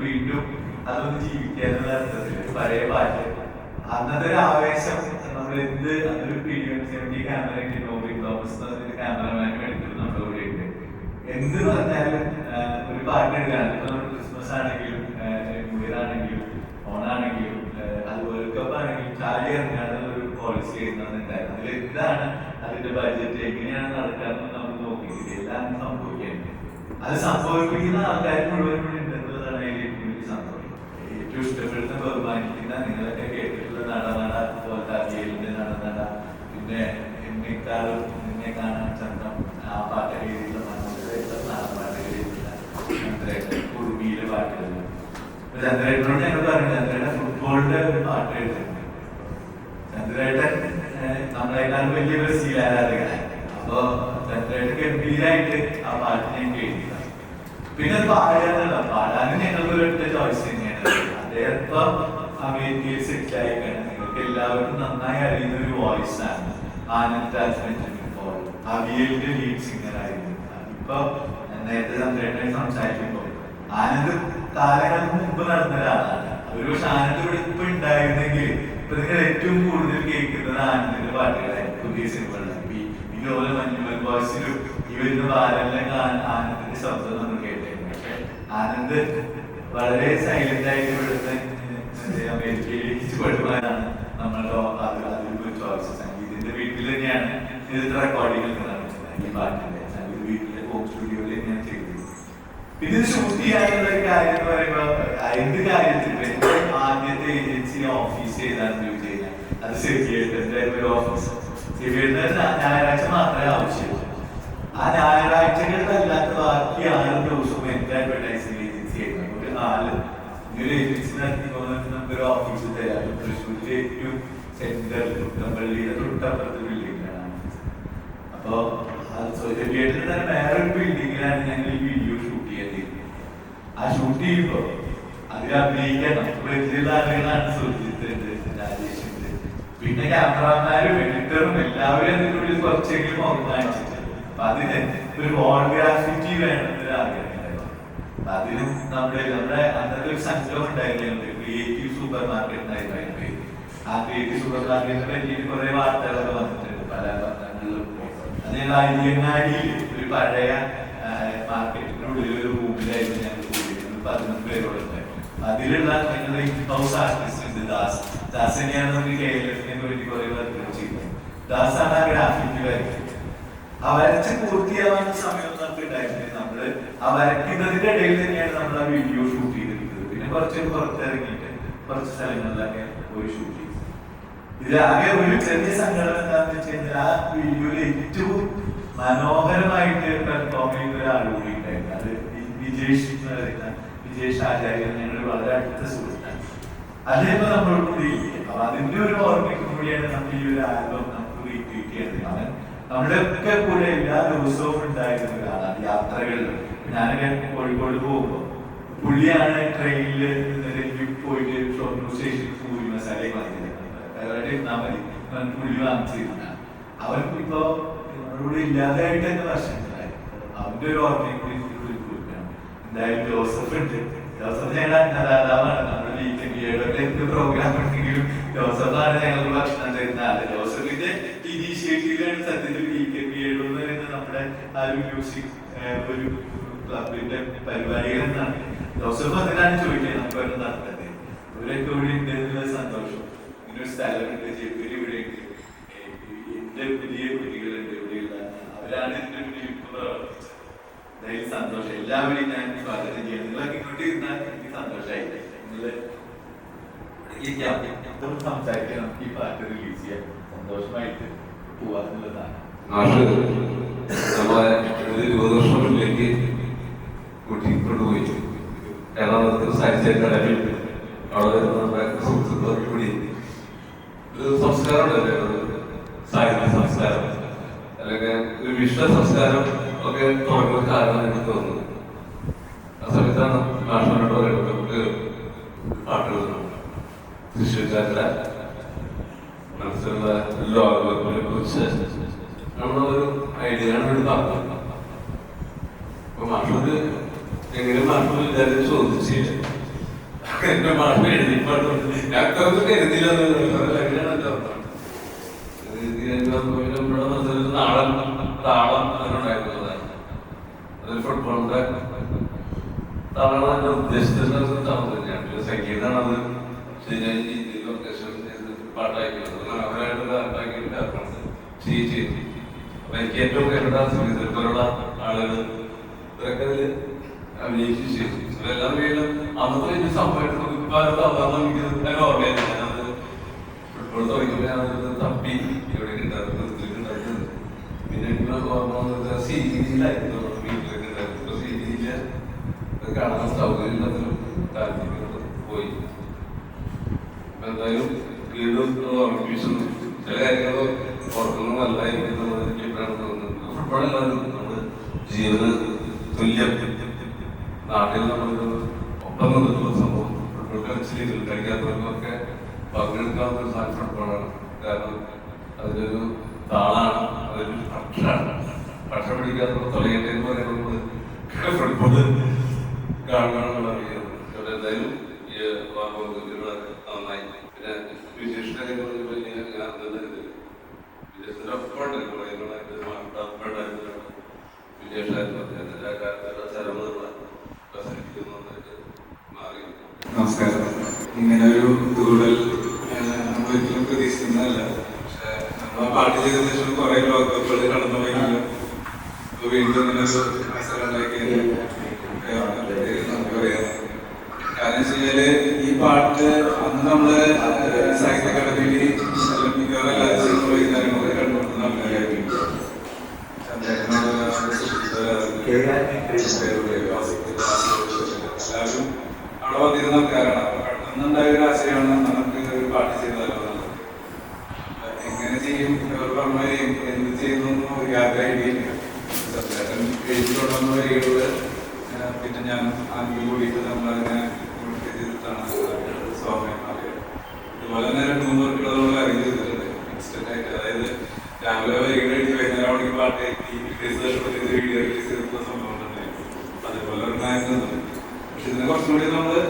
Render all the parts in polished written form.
വീണ്ടും അതൊന്ന് ജീവിക്കാനുള്ള അർത്ഥത്തില് പഴയ പാട്ട് അന്നത്തെ ഒരു ആവേശം നമ്മൾ എന്ത് അതൊരു പീഡിയം 70 ക്യാമറ ഉണ്ട്, നോബിൻ തോമസ് ക്യാമറമാനും എടുത്തിട്ട് നമ്മുടെ കൂടെ ഉണ്ട്. എന്ത് പറഞ്ഞാലും ഒരു പാട്ട് എടുക്കാണ്. ഇപ്പൊ നമ്മൾ ക്രിസ്മസ് ആണെങ്കിലും ന്യൂ ഇയർ ആണെങ്കിലും ഓണാണെങ്കിലും അത് വേൾഡ് കപ്പ് ആണെങ്കിലും ചാടി ഇറങ്ങാനുള്ള ഒരു പോളിസി എഴുതുന്നുണ്ടായിരുന്നു. അതിൽ എന്താണ് അതിന്റെ ബഡ്ജറ്റ്, എങ്ങനെയാണ് നടക്കാമെന്ന് നമ്മൾ നോക്കിയിട്ടില്ല. എല്ലാം സംഭവിക്കാനുണ്ട്. അത് സംഭവിപ്പിക്കുന്ന ആൾക്കാർ മുഴുവൻ കൂടി ഉണ്ടെന്നുള്ളതാണ് അതിൽ ഏറ്റവും വലിയ സന്തോഷം. ഏറ്റവും ഇഷ്ടപ്പെടുന്ന ബഹുമാനിക്കുന്ന നിങ്ങളൊക്കെ കേട്ടിട്ടുള്ള നടനട പോലത്തെ അഭിയലിന്റെ നടനട, പിന്നെ എന്നെക്കാളും നിന്നെ കാണാൻ ചന്തം, ആ പാട്ടൊക്കെ എഴുതിയിട്ടുള്ള മനോഹരമായിട്ടുള്ള നാടൻപാട്ടൊക്കെ എഴുതിയിട്ടുള്ള ചന്ദ്രേട്ടൻ, കുടുംബിയിലെ പാട്ടുകൾ. ചന്ദ്രേട്ടനോട് ഞങ്ങൾ പറഞ്ഞു, ചന്ദ്രേട്ടൻ ഫുട്ബോളിന്റെ ഒരു പാട്ട് എഴുതുന്നുണ്ട്. ചന്ദ്രേട്ടൻ നമ്മളെക്കാളും വലിയ ബ്രസീൽ ആരാധകനാണ്. അപ്പൊ ചന്ദ്രേട്ടൻ ഗംഭീരായിട്ട് ആ പാട്ട് ഞങ്ങൾക്ക് എഴുതിയതാണ്. പിന്നെ പാടാനുള്ള പാടാനും ഞങ്ങൾക്ക് ഒരൊറ്റ ചോയ്സ് തന്നെയാണ്. അദ്ദേഹം ഇപ്പൊ അമേരിക്കയിൽ സെറ്റിൽ ആയിക്കാണ്. നിങ്ങൾക്ക് എല്ലാവർക്കും നന്നായി അറിയുന്ന ഒരു വോയിസ് ആണ് ആനന്ദ് രാജ്മോഹൻ. ഇപ്പോൾ അവിയലിന്റെ ലീഡ് സിംഗർ ആയിരുന്നു. ഇപ്പൊ നേരത്തെ ചന്ദ്രേട്ടനെ സംസാരിക്കുമ്പോൾ ആനന്ദ് കാലങ്ങൾക്ക് മുമ്പ് നടന്ന ഒരാളാണ്. ഒരു പക്ഷെ ആനന്ദ് ഇവിടെ ഇപ്പൊ ഉണ്ടായിരുന്നെങ്കിൽ ഇപ്പൊ നിങ്ങൾ ഏറ്റവും കൂടുതൽ കേൾക്കുന്നത് ആനന്ദിന്റെ പാട്ടുകളായിരുന്നു. പുതിയ സിനിമകളിൽ ഇതുപോലെ മഞ്ഞുമൽ ബോയ്സിലും ഈ വരുന്ന ബാലെല്ലാം ആനന്ദിന്റെ ശബ്ദം നമ്മൾ കേട്ടായിരുന്നു. പക്ഷെ ആനന്ദ് വളരെ സൈലന്റ് ആയിട്ട് ഇവിടുത്തെ അമേരിക്കയിലേക്ക് പെടുവാനാണ് നമ്മളുടെ അതിലൊരു ചോയ്സ്. സംഗീതിന്റെ വീട്ടിൽ തന്നെയാണ് ഇതിന്റെ റെക്കോർഡിംഗ് നടക്കുന്നത്. ഈ പാട്ടിന്റെ സംഗീത വീട്ടിലെ ഹോം സ്റ്റുഡിയോയിൽ തന്നെയാണ് ചെയ്തത്. ഇത് ഷൂട്ട് ചെയ്യാനുള്ള ഒരു കാര്യം എന്ന് പറയുമ്പോ എന്ത് കാര്യത്തിൽ എന്റെ ആദ്യത്തെ ഏജൻസി ഓഫീസ് ചെയ്താന്ന് ചോദിച്ചു കഴിഞ്ഞാൽ അത് സെക്യൂരിറ്റിന്റെ ഒരു ഓഫീസ്. സെക്യൂരിറ്റി ഞായറാഴ്ച മാത്രമേ ആവശ്യമുള്ളൂ. ആ ഞായറാഴ്ചകളിലല്ലാത്ത ബാക്കി 6 ദിവസവും എന്റെ അഡ്വർടൈസിംഗ് ഏജൻസി ആയിരുന്നു. ഒരു 4 ഒരു ഏജൻസി നടത്തി പോകുന്ന നമുക്കൊരു ഓഫീസ് തരാം. തൃശ്ശൂരിലെ ഏറ്റവും സെന്ററിൽ കുട്ടമ്പള്ളിയുടെ തൊട്ടപ്പുറത്ത് ബിൽഡിങ്ങിലാണ്. അപ്പൊ സെക്യൂരിറ്റിയിൽ തന്നെ വേറൊരു ബിൽഡിങ്ങിലാണ് ഞങ്ങൾ ഈ വീഡിയോ ഷൂട്ട് ചെയ്തിരുന്നത്. ആ ഷൂട്ട് ചെയ്യുമ്പോ അതിൽ അഭിനയിക്കണം വലിയ ആളുകളാണ്. സുജിത്ത് ഉണ്ട്, രാജേഷ് ഉണ്ട്, പിന്നെ ക്യാമറമാരും എഡിറ്ററും എല്ലാവരും അതിനുള്ളിൽ കുറച്ചെങ്കിലും മുഖം കാണിച്ചിട്ടുണ്ട്. അപ്പൊ അതിന് ഒരു ഫോട്ടോഗ്രാഫിറ്റി വേണമെന്നൊരു ആഗ്രഹമുണ്ടായിരുന്നു. അപ്പൊ അതിനും നമ്മുടെ അന്നത്തെ ഒരു സംഘം ഉണ്ടായിരുന്നു, ക്രിയേറ്റീവ് സൂപ്പർ മാർക്കറ്റ് ആയിരുന്നു. ആ ക്രിയേറ്റീവ് സൂപ്പർ മാർക്കറ്റിനെ പറ്റിയിട്ട് കുറെ വാർത്തകളൊക്കെ വന്നിട്ടുണ്ട് പല പത്രങ്ങളിലും. അത് ഞങ്ങൾ അരിയങ്ങാടിയിൽ ഒരു പഴയ മാർക്കറ്റിനുള്ളിൽ ഒരു റൂമിലായിരുന്നു ഞങ്ങൾ കൂടിയിരുന്നത്. 11 പേരോളം. അതിലുള്ള നിങ്ങളുടെ ഹൗസ് ആർട്ടിസ്റ്റ് ഉണ്ട് ദാസ് തന്നെയാണ് KLF-നെ വേണ്ടി കുറെ വർക്ക് ചെയ്യുന്നത്. ദാസാണ് ആ ഗ്രാഫിറ്റി വരയ്ക്കുന്നത്. ആ വരച്ച് പൂർത്തിയാവാൻ സമയം നമുക്ക് ഉണ്ടായിരുന്നത്. നമ്മള് ആ വരയ്ക്കുന്നതിന്റെ ഇടയിൽ തന്നെയാണ് നമ്മൾ ആ വീഡിയോ ഷൂട്ട് ചെയ്തിരിക്കുന്നത്. പിന്നെ കുറച്ച് പുറത്തിറങ്ങിയിട്ട് കുറച്ച് സ്ഥലങ്ങളിലൊക്കെ പോയി ഷൂട്ട് ചെയ്തു. ഇതിലാകെ ഒരു ചെറിയ സങ്കടം എന്താണെന്ന് വെച്ച് കഴിഞ്ഞാൽ ആ വീഡിയോയിൽ ഏറ്റവും മനോഹരമായിട്ട് പെർഫോം ചെയ്യുന്ന ഒരാൾ കൂടി ഉണ്ടായിരുന്നു. അത് വിജേഷ് എന്ന് പറയുന്ന വിജേഷ് ആചാര്യൻ, ഞങ്ങൾ വളരെ അടുത്ത സുഹൃത്താണ്. അദ്ദേഹം നമ്മളോട് കൂടി ഇരിക്കും. അപ്പൊ അതിന്റെ ഒരു ഓർമ്മയ്ക്ക് കൂടിയാണ് നമ്മൾ ഈ ഒരു ആൽബം നമുക്ക് റീട്വീറ്റ് ചെയ്യുന്നത്. അവൻ നമ്മുടെ ഒക്കെ കൂടെ എല്ലാ ദിവസവും ഉണ്ടായിരുന്ന ഒരാളാണ് യാത്രകളിൽ. ഞാനൊക്കെ കോഴിക്കോട് പോകുമ്പോൾ പുള്ളിയാണ് ട്രെയിനിൽ പോയിട്ട് ഷൊർണൂർ സ്റ്റേഷനിൽ പൂരി മസാലയൊക്കെ വാങ്ങിയത്. ഇരുന്നാൽ മതി പുള്ളി വാങ്ങിച്ചിരുന്ന അവൻ ഇപ്പൊ നമ്മളോട് ഇല്ലാതായിട്ട് തന്നെ വർഷങ്ങളായി. അവന്റെ ഒരു ഓർമ്മയും കൂടി കൊടുക്കുകയാണ്. എന്തായാലും ജോസഫ് ഉണ്ട്. ജോസഫ് ഞങ്ങളുടെ അന്നദാതാവാണ്. നമ്മുടെ വീക്കെൻഡ് എന്ത് പ്രോഗ്രാം ഉണ്ടെങ്കിലും ജോസഫാണ് ഞങ്ങൾക്ക് ഭക്ഷണം തരുന്ന ആള്. ജോസഫിന്റെ ഇനീഷ്യേറ്റീവിലാണ് സത്യത്തിൽ വീക്കെൻഡ് എന്ന് പറയുന്നത് നമ്മുടെ ആ ഒരു മ്യൂസിക് ഒരു ക്ലബിന്റെ പരിപാടികൾ എന്നാണ്. ജോസഫ് അതിനാണ് ചോദിക്കുന്നത് നമുക്ക് വരെ നടത്തത്. ഇവരൊക്കെ ഇവിടെ ഉണ്ട് എന്നുള്ള സന്തോഷം. ഇങ്ങനൊരു സ്ഥലമുണ്ട്, ചെറുപ്പൂര് ഇവിടെ ഉണ്ട്, എന്റെ പുതിയ കുട്ടികളുണ്ട് ഇവിടെയുള്ള, അവരാണ് ഇതിന്റെ മുന്നിൽ ഇപ്പൊ പ്രവർത്തിച്ചത്. എന്തായാലും സന്തോഷം. എല്ലാവരെയും ഞാൻ സ്വാഗതം ചെയ്യാം. നിങ്ങളൊക്കെ ഇങ്ങോട്ട് ഇരുന്നാൽ എനിക്ക് സന്തോഷമായില്ലേ. നിങ്ങള് സംസാരിക്കാൻ നമുക്ക് ഈ പാട്ട് റിലീസ് ചെയ്യാം. സന്തോഷമായിട്ട് പോവാന്നുള്ളതാണ്. നമ്മളെ 20 വർഷം മുന്നിലേക്ക് കൂട്ടിക്കൊണ്ടുപോയി എറണാകുളത്ത് സയൻസ് അക്കാദമി അവിടെ നമ്മുടെ സുഹൃത്തുക്കളൊക്കെ കൂടി ഒരു സംസ്കാരം ഉണ്ടല്ലേ, സാഹിത്യ സംസ്കാരം അല്ലെങ്കിൽ ഒരു വിശ്വ സംസ്കാരം ഒക്കെ തുടങ്ങുന്ന കാരണം എനിക്ക് തോന്നുന്നു. ആ സമയത്താണ് മാഷോട് പറയുന്നത് നമുക്ക് പാട്ടുകൾ തൃശ്ശൂർക്കാരുടെ മനസ്സിലുള്ള ലോകങ്ങളെ കുറിച്ച് നമ്മളൊരു ഐഡിയയാണ് വേണ്ടി പറഞ്ഞത്. അപ്പൊ മാഷോട് എങ്ങനെ മാഷോട് എല്ലാവരും ചോദിച്ചില്ല എന്റെ മാഷ് എഴുതിപ്പാട്ട് ഞാൻ അത്രയൊന്നും കരുതിയില്ല. നമ്മുടെ മനസ്സിൽ നാടൻ താളം അതിനുണ്ടായിരുന്നതാണ്. അതൊരു ഫുട്ബോളിന്റെ താളമാണ് എന്റെ ഉദ്ദേശത്തിന്റെ താളം തന്നെയാണ്. സംഗീതമാണ് അത് ശരിയായി രീതിയിൽ ഓർക്കസ്ട്രേഷൻ ചെയ്ത് പാട്ടാക്കിയത്. അവരായിട്ട് പാട്ടാക്കിയിട്ട് ചെയ്തു. അപ്പൊ എനിക്ക് ഏറ്റവും കേട്ട സംഗീതത്തിലുള്ള ആളുകൾ ഇവരൊക്കെ അതില് അഭിനയിച്ച് ചെയ്തു. ഇവരെല്ലാം വീണ്ടും അന്നത്തെ എനിക്ക് സംഭവമായിട്ട് എനിക്ക് ഓർമ്മയില്ല. ഞാനത് ഫുട്ബോൾ തോന്നിക്കുമ്പോൾ ഞാനത് തപ്പി ഇവിടെ കിട്ടാറുണ്ട്. പിന്നെ എനിക്ക് ഓർമ്മ സീരീസിലായിരുന്നു വീട്ടിലൊക്കെ ഉണ്ടായിരുന്നു. സീരീസില് കാണാൻ സൗകര്യത്തിലും താല്പര്യം പോയി. എന്തായാലും വീണ്ടും ഓർമ്മിപ്പിച്ചു ചില കാര്യങ്ങൾ ഓർക്കുന്നത് നല്ലതായിരിക്കും എന്നുള്ളത് എനിക്ക് എപ്പോഴാണ് തോന്നുന്നത്. ഫുട്ബോളെല്ലാവരും നമ്മുടെ ജീവിത തുല്യം നാട്ടിൽ നമ്മളൊരു ഒപ്പം നിന്നിട്ടുള്ള സംഭവം. ഫുട്ബോൾ കളിച്ചില്ലെങ്കിൽ കളിക്കാത്തവർക്കൊക്കെ പങ്കെടുക്കാവുന്ന ഒരു സാധനം ഫുട്ബോളാണ്. കാരണം അതിലൊരു താളാണ്, അതൊരു പക്ഷമാണ്. പക്ഷ പിടിക്കാത്തപ്പോൾ തൊലയട്ടെ എന്ന് പറയുന്നത് ഫുട്ബോള് കാണുകയാണെന്നുള്ള അറിയുന്നത്. ഇവിടെ എന്തായാലും ഈ നന്നായി. പിന്നെ വിശേഷ നമസ്കാരം. ഇങ്ങനെ ഒരു കൂടുതൽ നമ്മളൊരിക്കലും പ്രതീക്ഷിക്കുന്നതല്ല. പക്ഷെ നമ്മൾ ആ പാട്ട് ചെയ്ത ശേഷം കുറെ ലോകകപ്പുകൾ കടന്നുപോയെങ്കിലും വീണ്ടും ഇങ്ങനെ ഒരു അവസരം ഉണ്ടാക്കിയത് നമുക്കറിയാം. കാരണം വെച്ച് കഴിഞ്ഞാല് ഈ പാട്ട് അന്ന് നമ്മള് സാഹിത്യ അക്കാദമിയിൽ മിക്കവാറും എല്ലാ ദിവസങ്ങളും കാര്യങ്ങളൊക്കെ കണ്ടുകൊടുക്കുന്ന ആൾക്കാരായിരിക്കും. എല്ലാവരും അവിടെ വന്നിരുന്ന ആൾക്കാരാണ്. അന്നുണ്ടായ ഒരു ആശയമാണ് നമുക്ക് ഒരു പാട്ട് ചെയ്താലോ എന്നുള്ളത്. എങ്ങനെ ചെയ്യും, പറഞ്ഞാലും എന്ത് ചെയ്യുന്നു ഒരു ആഗ്രഹമില്ല. എഴുതിക്കൊണ്ടുവന്ന വരികളില് പിന്നെ ഞാൻ ആദ്യം കൂടിയിട്ട് നമ്മളതിനെ ചെയ്തിട്ടാണ് സ്വാഭാവികം മാറിയത്. ഇതുപോലെ തന്നെ 2-3 വർക്കുകളോളം അറേഞ്ച് ചെയ്തിട്ടുണ്ട് ഇൻസ്റ്റന്റ് ആയിട്ട്. അതായത് രാവിലെ വരികൾ എഴുതി വൈകുന്നേരം അവിടെ പാട്ട് എത്തി വീഡിയോ റിലീസ് ചെയ്തിട്ടുള്ള സംഭവം ഉണ്ടായിരുന്നു. അതേപോലെ ഉണ്ടായിരുന്നത്. പക്ഷെ ഇതിനെ കുറച്ചും കൂടി നമ്മള്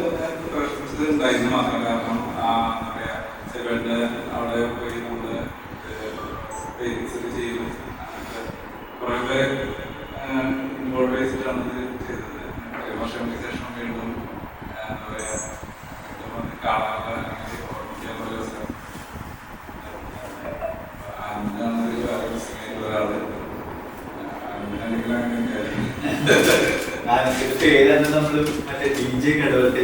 ഉണ്ടായിരുന്നു മാത്രം. കാരണം എന്താ പറയാ ചെറുപേട്ട അവിടെ പോയി നമ്മള് പെയിന്റ്സ് ചെയ്യും. കുറെ പേര് ഇൻവോൾവ് ചെയ്തിട്ടാണ് ഇത് ചെയ്തത്. വർഷങ്ങൾക്ക് ശേഷം വീണ്ടും എന്താ പറയാ കാണാനുള്ള ഒരാള് പേരന്ന് നമ്മള് മറ്റേ DJ കടവത്തെ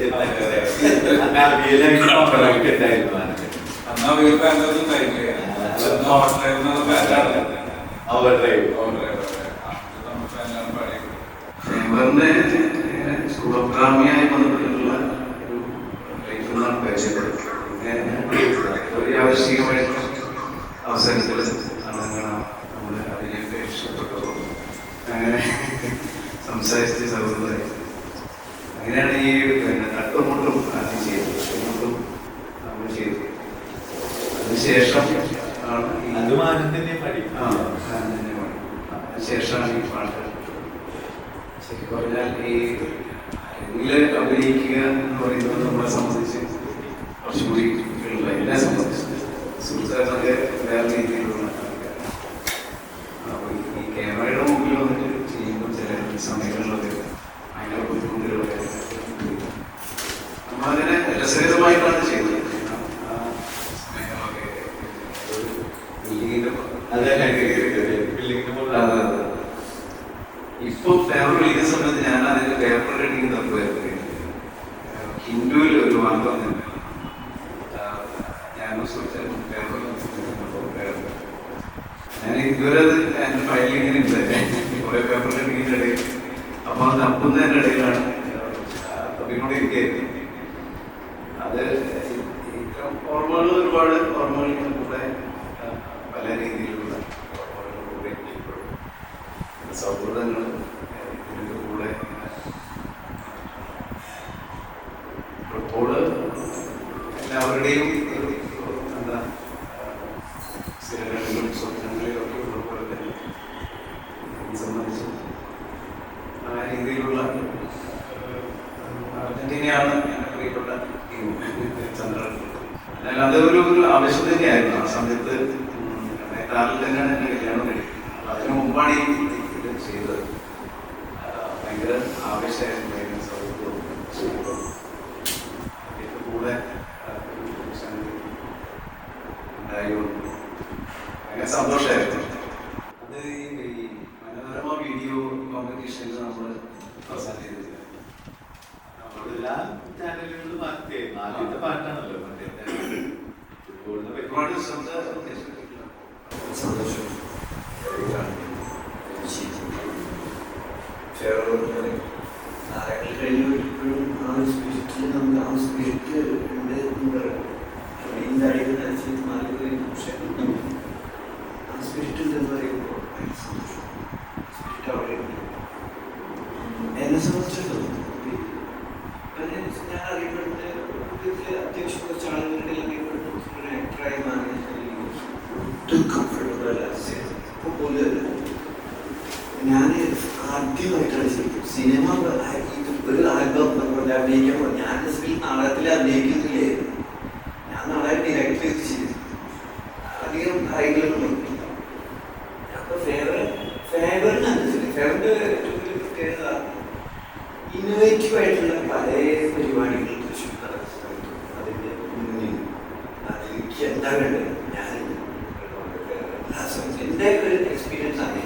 സ്കൂൾ ഓഫ് ഡ്രാമയായി ബന്ധപ്പെട്ടിട്ടുള്ള ഒരു പരിചയപ്പെടുത്തുന്നത് ഒരു യാദൃശ്ചികമായിട്ടുള്ള അവസരത്തിൽ നമ്മൾ അതിനെയൊക്കെ ഇഷ്ടപ്പെട്ടു. അങ്ങനെ സംസാരിച്ച് സൗഹൃദമായി. അങ്ങനെയാണ് ഈ തട്ടുമുട്ടും ആദ്യം ചെയ്തത്. നമ്മൾ ചെയ്തു. അതിനുശേഷം അതിനുശേഷമാണ് ഈ പാട്ട്. ശരിക്കും പറഞ്ഞാൽ ഈ എങ്കിലും അഭിനയിക്കുക എന്ന് പറയുന്നത് നമ്മളെ സംബന്ധിച്ച് കുറച്ചുകൂടി ഉള്ള എന്നെ സംബന്ധിച്ച് സുഹൃത്തുക്കളൊക്കെ വേറെ രീതിയിലുള്ള അപ്പോൾ ഈ ക്യാമറയുടെ മുമ്പിൽ വന്നിട്ട് ചെയ്യുമ്പോൾ ചില സമയങ്ങളിലൊക്കെ ഭയങ്കര ബുദ്ധിമുട്ടുകളൊക്കെ നമ്മളതിനെ രസകരമായിട്ടാണ് ചെയ്തത്. ഇപ്പൊ പേപ്പർ വിളിക്കുന്ന സമയത്ത് ഞാൻ അതിന്റെ പേപ്പർ റെഡിങ് തപ്പുമായിരുന്നു. ഹിന്ദുവിൽ ഒരു വാർത്ത വന്നിട്ടുണ്ട്. ഞാൻ ഇതുവരെ അത് എന്റെ ഫയലിൽ ഇങ്ങനെ ഉണ്ട് കുറെ പേപ്പർ റെഡിങ്ങിന്റെ ഇടയിൽ. അപ്പൊ അത് തപ്പുന്നതിന്റെ ഇടയിലാണ് തപ്പിക്കൊണ്ടിരിക്കുകയായിരുന്നു. അത് ഓർമ്മകൾ ഒരുപാട് ഓർമ്മകൾ കൂടെ പല രീതിയിലുള്ള സൗഹൃദങ്ങൾ ഇതിൻ്റെ കൂടെ ഫുട്ബോള് എല്ലാവരുടെയും എന്താ സ്ഥിരങ്ങളിലും സ്വപ്നങ്ങളിലും ഒക്കെ ഉള്ള പോലെ തന്നെ സംബന്ധിച്ച് ആ രീതിയിലുള്ള അർജന്റീനയാണ് എൻ്റെ പ്രിയപ്പെട്ട ചന്ദ്രൻ. എന്നാൽ അത് ഒരു ആവശ്യം തന്നെയായിരുന്നു ആ സമയത്ത്. കാറിൽ തന്നെയാണ് എൻ്റെ കല്യാണം കഴിക്കുന്നത്. അതിന് മുമ്പാണ് ഈ ഇത് ചെയ്തത്. ഭയങ്കര ആവേശമായിരുന്നു, ഭയങ്കര സൗഹൃദവും കൂടെ ഉണ്ടായിരുന്നു. ഭയങ്കര സന്തോഷമായിരുന്നു. അത് ഈ മനോരമ വീഡിയോ കോമ്പറ്റീഷനിൽ നമ്മൾ അവസാനം ചെയ്തില്ല. എല്ലാ ചാനലുകളിലും മാറ്റിയായിരുന്നു. ആദ്യത്തെ പാട്ടാണല്ലോ ഒരുപാട് സന്തോഷം. താരങ്ങൾ കഴിഞ്ഞു ഇപ്പോഴും ആ ഒരു സ്പിരിറ്റിൽ നമുക്ക് ആ സ്പിരിറ്റ് ഉണ്ട് എന്ന് പറയാം. ഇതിൻ്റെ അടിയിൽ നനച്ചിട്ട് മാറി പക്ഷേ ആ സ്പിരിറ്റ് ഉണ്ടെന്ന് പറയുമ്പോൾ ഭയങ്കര സന്തോഷം. സ്പിരിറ്റ് അവിടെ ഉണ്ട്. എന്നെ സംബന്ധിച്ചിടത്തോളം ഞാൻ അറിയപ്പെടുന്ന അത്യാവശ്യം കുറച്ച് ആളുകളുടെ അറിയപ്പെടുന്ന ഒരു ആക്ടറായി മാറി ഒട്ടും കംഫർട്ടബിൾ അല്ല. ഇപ്പോൾ പോലും ഞാൻ ആദ്യമായിട്ടാണ് ശരിക്കും സിനിമ ഒരു ആൽബം കൊണ്ട് അഭിനയിക്കാൻ. ഞാൻ നാടകത്തിൽ അഭിനയിക്കുന്നില്ലേ, ഞാൻ നാടകം ഡയറക്റ്റ് ചെയ്തു. അധികം കാര്യങ്ങളൊന്നും അപ്പോൾ ഫേവറിനനുസരിച്ച് ഫേവറിൻ്റെ ഏറ്റവും വലിയ പ്രത്യേകത ഇന്നോവേറ്റീവ് ആയിട്ടുള്ള പല പരിപാടികൾ തൃശ്ശൂർ നടത്തുന്നു. അതിൻ്റെ മുന്നിൽ അതിലേക്ക് എന്താ വേണ്ടത് ഞാൻ എൻ്റെ ഒരു എക്സ്പീരിയൻസ് ആണ്.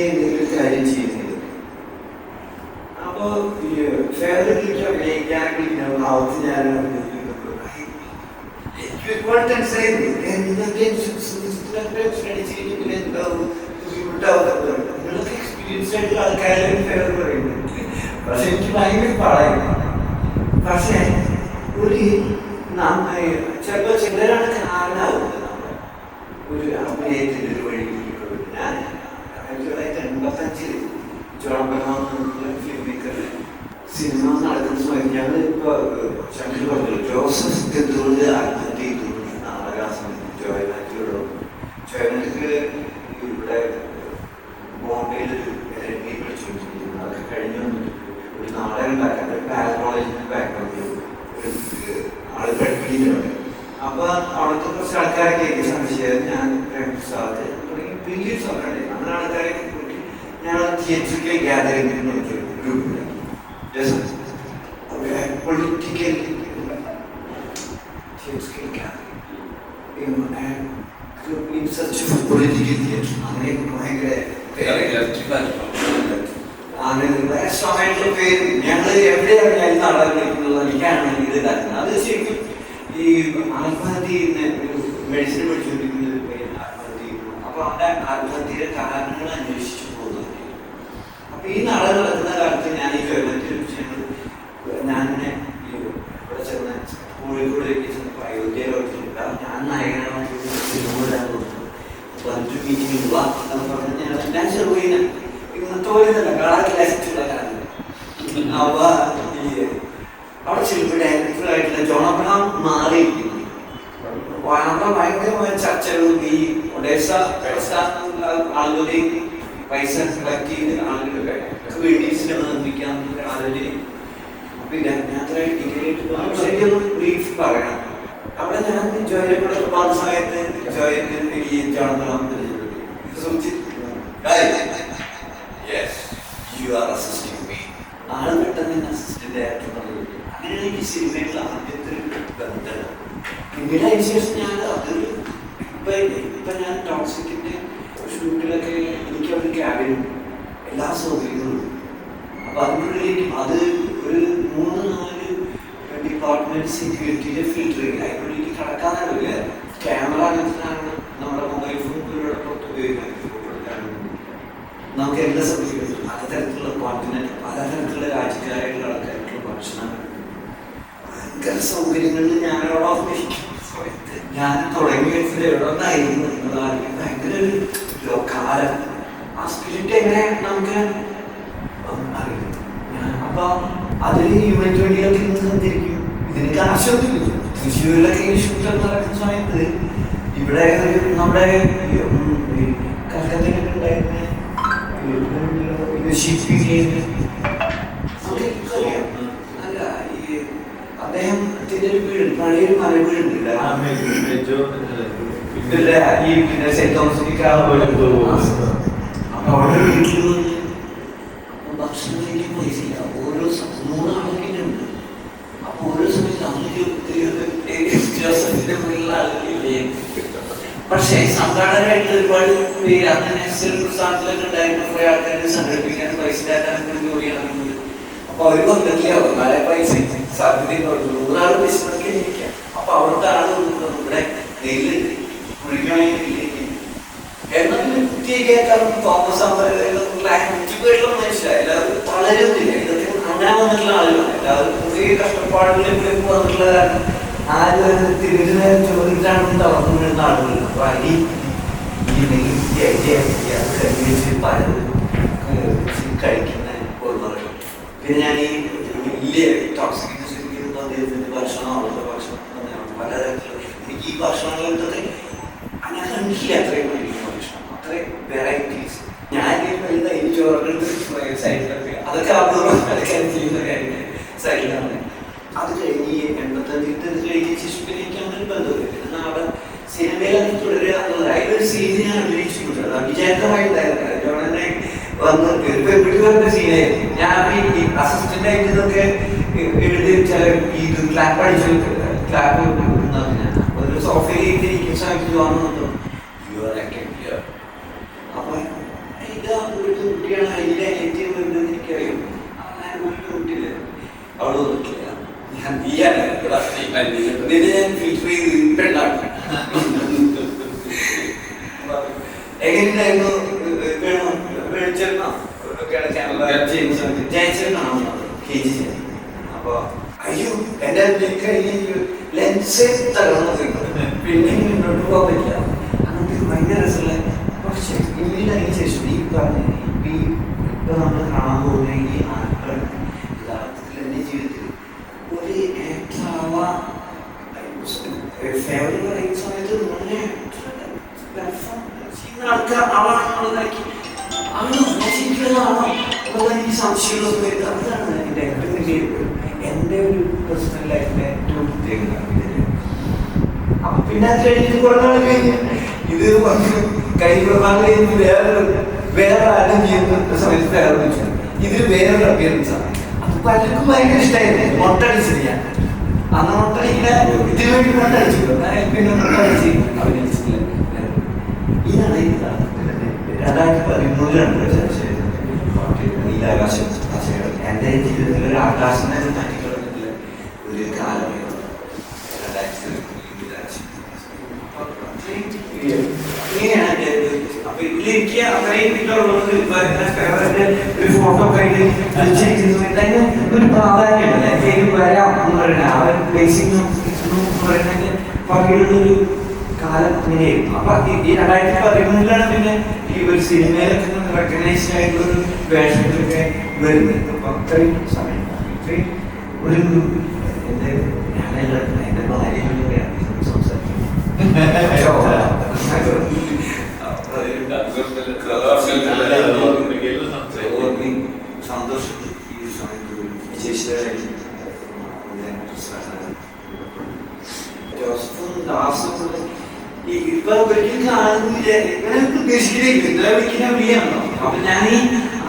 എന്തെങ്കിലും കാര്യം ചെയ്യുന്നത് അപ്പോൾ ഫേവറിലേക്ക് അഭിനയിക്കാണെങ്കിൽ ഭാവത്തിൽ ഞാൻ എനിക്ക് ഒരുപാട് ടെൻഷനായിരുന്നു. നിങ്ങളൊക്കെ എക്സ്പീരിയൻസ് ആയിട്ടുള്ള ആൾക്കാരും ഫേവർ പറയുന്നത്. പക്ഷെ എനിക്ക് ഭയങ്കര പാടായിരുന്നു. പക്ഷേ ഒരു ചിലപ്പോൾ ചിലരാണ് കാരണമാകുന്നത് നമ്മുടെ ഒരു അഭിനയത്തിൻ്റെ ഒരു വഴി. ഞാൻ 1985 ഫിലിം മേക്കറിൽ സിനിമ നടക്കുന്ന സമയത്ത് ഞങ്ങൾ ഇപ്പോൾ ചന്ദ്രൻ പറഞ്ഞു ജോസഫ് ഗദ്ദൂറിൽ ആത്മഹത്യ ചെയ്തു. നാടകാസമയത്ത് ജോയനാറ്റിയോടൊപ്പം ഇവിടെ ബോംബെയിൽ പഠിച്ചുകൊണ്ടിരിക്കുന്നു. അതൊക്കെ കഴിഞ്ഞ് വന്നിട്ട് ഒരു നാടകം ഉണ്ടാക്കാൻ പാരൽ കോളേജിൽ ബാക്ക്ഗ്രൗണ്ടിൽ ഒരു ആൾ പഠിപ്പിക്കുന്നുണ്ട്. അപ്പോൾ അവിടുത്തെ കുറച്ച് ആൾക്കാരൊക്കെ സംശയം ഞാൻ പ്രേംസാദ് തുടങ്ങി വലിയ സംഘടന അങ്ങനെ ആൾക്കാരൊക്കെ കൂട്ടി ഞാൻ തിയേറ്ററിക്കൽ ഗ്യാതറിംഗ് ഗ്രൂപ്പിൽ political theatrical gathering in search of political theatre. അങ്ങനെ ഭയങ്കര സമയത്തുള്ള പേര് ഞങ്ങൾ എവിടെയാണ് ഞാൻ നാടകം കളിക്കുന്നത് എനിക്കാണ് ഇത് ഇതാക്കുന്നത്. അത് ശരിക്കും ഈ ആത്മഹത്യ ചെയ്യുന്ന ഒരു മെഡിസിൻ പഠിച്ചുകൊണ്ടിരിക്കുന്ന ഒരു പേര് ആത്മഹത്യ ചെയ്യുന്നു. അപ്പോൾ അവിടെ ആത്മഹത്യയുടെ കാരണങ്ങൾ അന്വേഷിച്ചു പോകുന്നത്. അപ്പോൾ ഈ നാടകം നടക്കുന്ന കാലത്ത് ഞാൻ ഈ ഗവൺമെൻറ്റിനെ കുറിച്ച് ഞാൻ ഇവിടെ ചെന്ന് കോഴിക്കോടേക്ക് ചെന്നപ്പോൾ അയോധ്യയിലോട്ട് ഞാൻ നായകനാണ് സിനിമ വരാൻ കൊടുത്തു. അപ്പോൾ അതിൻ്റെ മീറ്റിംഗ് എന്ന് പറഞ്ഞാൽ ഞാൻ ചെറുപീന ഇന്നത്തെ പോലെ തന്നെ കളാക്കിലായിട്ടുള്ള കാലം. അപ്പോൾ അവിടെ ചെല്ലുമ്പോൾ ഡയറക്ടറായിട്ടുള്ള ജോൺ അബ്രഹാം മാറിയിരിക്കുന്നു. അവിടെ ഭയങ്കരമായ ചർച്ചകളും ഈ ഒഡേസ ആളുകളെയും പൈസ കളക്ട് ചെയ്ത് ആളുകളൊക്കെ വേണ്ടി സിനിമ നിർമ്മിക്കാമെന്നൊരു ആലോചനയും. പിന്നെ ഞാൻ ശരിയൊന്ന് ബ്രീഫ് പറയണം. അവിടെ ഞാൻ ജോയിനെ കൂടെ പറഞ്ഞ സമയത്ത് ജോയിന് ഈ ജോൺ അബ്രഹാം ആള് പെട്ടെന്ന് അസിസ്റ്റന്റ് ഡയറക്ടർ പറഞ്ഞു. അങ്ങനെയാണ് എനിക്ക് സിനിമയിലുള്ള ആദ്യത്തെ ഒരു ബന്ധം. പിന്നീട് അതിന് ശേഷം ഞാൻ അതൊരു ഇപ്പം ഞാൻ ടോക്സിക്കിൻ്റെ ഷൂട്ടിലൊക്കെ എനിക്ക് അവിടെ ക്യാബിനും എല്ലാ സൗകര്യങ്ങളും. അപ്പം അതിനുള്ളിലേക്കും അത് ഒരു 3-4 ഡിപ്പാർട്ട്മെന്റ് സെക്യൂരിറ്റിയിലെ ഫിൽറ്ററിങ് അതിനുള്ളിലേക്ക് കടക്കാനാവില്ല. ക്യാമറ അങ്ങനത്തെ നമ്മുടെ മൊബൈൽ ഫോണിലൂടെ പുറത്ത് ഉപയോഗിക്കാൻ നമുക്ക് എല്ലാ സൗകര്യങ്ങളും പലതരത്തിലുള്ള കോണ്ടിനെന്റ് പലതരത്തിലുള്ള രാജ്യക്കാരായിട്ടുള്ള ആൾക്കാർക്കുള്ള ഭക്ഷണം ഭയങ്കര സൗകര്യങ്ങളിൽ ഞാനവിടെ സമയത്ത് ഞാൻ തുടങ്ങി വെച്ചത് എവിടെ നിന്നായിരുന്നു എന്നതാണ് ഭയങ്കര ഒരു കാലം. ആ സ്പിരിറ്റ് എങ്ങനെ നമുക്ക് അറിയാം. അപ്പൊ അതിൽ യൂണിറ്റ് വേണ്ടിയൊക്കെ ഇന്ന് സഞ്ചരിക്കും. ഇതിന് കാശൊന്നുമില്ല. തൃശ്ശൂരിലൊക്കെ ഈ ഷൂട്ടർ നടക്കുന്ന സമയത്ത് ഇവിടെ നമ്മുടെ കൽക്കത്തയിലൊക്കെ ഉണ്ടായിരുന്ന ഷിപ്പിംഗ് അല്ല ഈ അദ്ദേഹത്തിന്റെ ഒരു വീട് പഴയൊരു മല വീടുണ്ട് ഈ പിന്നെ സെന്റ് തോമസിലേക്ക് അപ്പൊ അവിടെ വീട്ടിൽ വന്ന് ഭക്ഷണം കഴിക്കാൻ പൈസയില്ല. ഓരോ 3 ആളൊക്കെ ഉണ്ട്. അപ്പൊ ഓരോ സമയത്ത് ആളുകളില്ലേ. പക്ഷേ സംഘാടകരായിട്ട് ഒരുപാട് പേര് അങ്ങനെ സ്ഥാനത്തിലൊക്കെ ഉണ്ടായിരുന്ന കുറെ ആൾക്കാരെ സംഘടിപ്പിക്കാൻ പൈസ ഇല്ലാത്ത ജോലിയാണ്. അപ്പൊ അവര് വന്നിട്ടില്ല, വളരെ പൈസ സാധ്യതയുണ്ട്. 100 ആൾ ബിസിനസ്സൊക്കെ ഇരിക്കാം. അപ്പൊ അവിടുത്തെ ആള് ഇവിടെ നെല്ല് കുഴിക്കണമെങ്കിൽ എന്നാലും കുത്തിയേക്കാളും തോമസ് ആക്റ്റീവായിട്ടുള്ള മനുഷ്യരാണ്. എല്ലാവരും തളരുന്നില്ല. ഇതൊക്കെ അങ്ങനെ വന്നിട്ടുള്ള ആളുകളാണ്. എല്ലാവരും കുറേ കഷ്ടപ്പാടുകളിലേക്ക് വന്നിട്ടുള്ള കാരണം ആരും തിരിഞ്ഞ് ചോദിച്ചാണ് തളർന്നു വീഴുന്ന ആളുകൾ. അപ്പൊ അരി പലരും കഴിക്കുന്ന ഓർമ്മകൾ. പിന്നെ ഞാൻ ഈ വലിയ ടോക്സിക് ഭക്ഷണം അവിടുത്തെ ഭക്ഷണം പലതരത്തിലുള്ള എനിക്ക് ഈ ഭക്ഷണങ്ങളൊക്കെ അങ്ങനെ കണ്ടില്ല. അത്രയും ഭക്ഷണം അത്രയും വെറൈറ്റീസ്. ഞാൻ ഈ ചോറെടുത്ത് സൈഡിലൊക്കെ അതൊക്കെ അപൂർവം ചെയ്യുന്ന കാര്യങ്ങൾ സൈഡിലാണ്. അത് കഴിഞ്ഞ് 85 കഴിഞ്ഞ ശേഷം പിന്നെ എനിക്ക് അങ്ങനെ ബന്ധമില്ല. പിന്നെ അവിടെ സിനിമയിൽ തുടരുക എന്നുള്ളത് അതിലൊരു സീന് ഞാൻ അഭിനയിച്ചിട്ടുണ്ട്. വിചാരിതമായിട്ടായിരുന്നു വന്ന് വീട്ടിൽ വരുന്ന സീനായിരുന്നു. ഞാൻ ഈ അസിസ്റ്റന്റ് ആയിട്ട് ഇതൊക്കെ എഴുതി ചില ഇത് ക്ലാപ്പ് അടിച്ചു ക്ലാപ്പ് ഒരു സോഫയിൽ ഇരിക്കുന്ന സമയത്ത് വന്നു. അപ്പൊ ഇത് വീട്ടിൽ കുട്ടിയാണ് അതിന്റെ അനിയത്തിയും വരുന്നത് എനിക്കറിയും. അങ്ങനെ വീട്ടിൽ കുട്ടിയില്ല, അവിടെ വന്നിട്ടില്ല. ഞാൻ തീയാണ് ഞാൻ ഫിൽറ്റർ ചെയ്ത് പെണ്ണാക്കും. എങ്ങനെയായിരുന്നു അപ്പൊ അയ്യോ എന്റെ ലെൻസ് തകർന്നു പിന്നെ മുന്നോട്ട് പോകാൻ പറ്റില്ല. അങ്ങനത്തെ ഭയങ്കര രസമുള്ള. പക്ഷെ പിന്നീട് അതിന് ശേഷം ഈ പറഞ്ഞ ഇപ്പൊ നമ്മൾ കാണാൻ പോകുന്ന ഈ ആക്ടർ യഥാർത്ഥത്തിൽ എന്റെ ജീവിതത്തിൽ ഒരു ആക്ടറാവാ ഫേവറേറ്റ് പറയുന്ന സമയത്ത് വളരെ ആൾക്കാർ ആവാണെന്നുള്ളതാക്കി എനിക്ക് സംശയമുള്ള സമയത്ത് അതാണ് എൻ്റെ ഏറ്റവും വലിയ എൻ്റെ ഒരു പേഴ്സണൽ ലൈഫിലെ ഏറ്റവും പ്രത്യേകത. അപ്പൊ പിന്നെ അത് കഴിഞ്ഞിട്ട് കുറെ നാൾ കഴിഞ്ഞ് ഇത് കൈ വേറെ ആരും ചെയ്യുന്ന സമയത്ത് വേറെ ഇതിൽ വേറൊരു അപ്പിയറൻസ് ആണ്. അത് പലർക്കും ഭയങ്കര ഇഷ്ടമായിരുന്നു. മൊട്ടടിച്ചത് ഞാൻ അന്ന് മൊട്ടടിക്കില്ല, ഇതിനു വേണ്ടി മൊട്ടടിച്ചു. പിന്നെ മൊട്ടടിച്ച് അഭിനയിച്ചിട്ടില്ല. ഇതാണ് 2013 നീലാകാശം. എൻ്റെ ജീവിതത്തിൽ ഒരു ആകാശം തന്നെ മാറ്റിക്കളഞ്ഞിട്ടുള്ള ഒരു കാലമാണ് 2013. ഇങ്ങനെയാണ് അപ്പൊ ഇതിലേക്ക് അത്രയും ഒരു ഫോട്ടോ കയ്യിൽ വെച്ചിരിക്കുന്ന ഒരു പ്രാധാന്യമുണ്ട്. എനിക്ക് വരാം എന്ന് പറയുന്നത് അവർ ബേസിക് പറയുന്നതിന്റെ പകരുന്നൊരു കാലം അങ്ങനെയായിരുന്നു. അപ്പൊ ഈ 2013 പിന്നെ ഈ ഒരു സിനിമയിലൊക്കെ റെക്കഗ്നൈസ്ഡ് ആയിട്ടുള്ളൊരു വേഷത്തിലൊക്കെ വരുന്നത്. അപ്പൊ അത്രയും സമയം ഇത്രയും ഒരു എന്റെ എന്റെ ഭാര്യയോട് സംസാരിക്കും. സന്തോഷം ഈ സമയത്ത് വിശേഷമായിട്ട് ജോസഫും ദാസും ഇപ്പൊ ഒരിക്കലും കാണുന്നില്ല. ഇങ്ങനെ ഉദ്ദേശിക്കുന്നില്ല. ഇന്നലെ വിളിക്കുന്ന വിളിയാണോ. അപ്പൊ ഞാൻ ഈ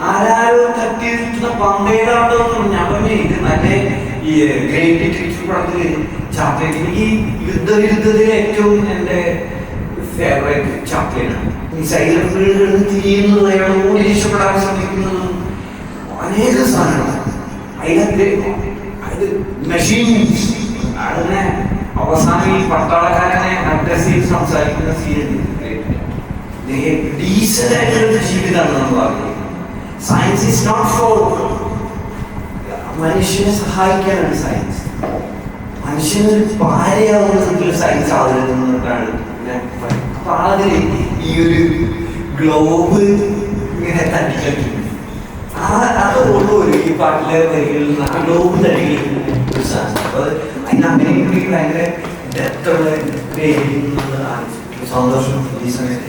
ആരാരോ തട്ടിയിട്ടുള്ള പമ്പയിലാണ്ടോന്നും ഞാൻ പറഞ്ഞു. ഇത് മറ്റേ ഈ ഗ്രേറ്റ് ഡിറ്റക്റ്റീവ് പടത്തില് ചാപ്ലിൻ എനിക്ക് യുദ്ധവിരുദ്ധതയിൽ ഏറ്റവും എൻ്റെ ഫേവറേറ്റ് ചാപ്ലിനാണ്. ഈ സൈലന്റ് വീടുകളിൽ തിരിയുന്നത് അയാളോട് രക്ഷപ്പെടാൻ ശ്രമിക്കുന്നതും അനേക സാധനങ്ങളാണ് അതിനകത്ത്. അത് മെഷീൻസ് അതിനെ അവസാനം ഈ പട്ടാളക്കാരനെ അഡ്രസ് ചെയ്ത് സംസാരിക്കുന്ന സീനുണ്ട്. ഡീസൻ്റായിട്ടുള്ള ജീവിതമാണ് നമ്മൾ പറയുന്നത്. സയൻസ് ഈസ് നോട്ട് ഫോർ മനുഷ്യനെ സഹായിക്കാനാണ് സയൻസ്. മനുഷ്യനൊരു ഭാര്യയാവുന്ന സയൻസ് ആവുന്നതാണ്. അപ്പൊ അതിൽ ഈ ഒരു ഗ്ലോബ് ഇങ്ങനെ തട്ടിക്കളിക്കും. അതുള്ളൂ ഈ പാട്ടിലെ വരികളിൽ ആ ഗ്ലോബ് തട്ടിക്കളിക്കുന്ന ഒരു സാധനം. അപ്പൊ അതിനങ്ങനെ ഭയങ്കര ഡെപ്തുള്ള സന്തോഷം ഈ സമയത്ത്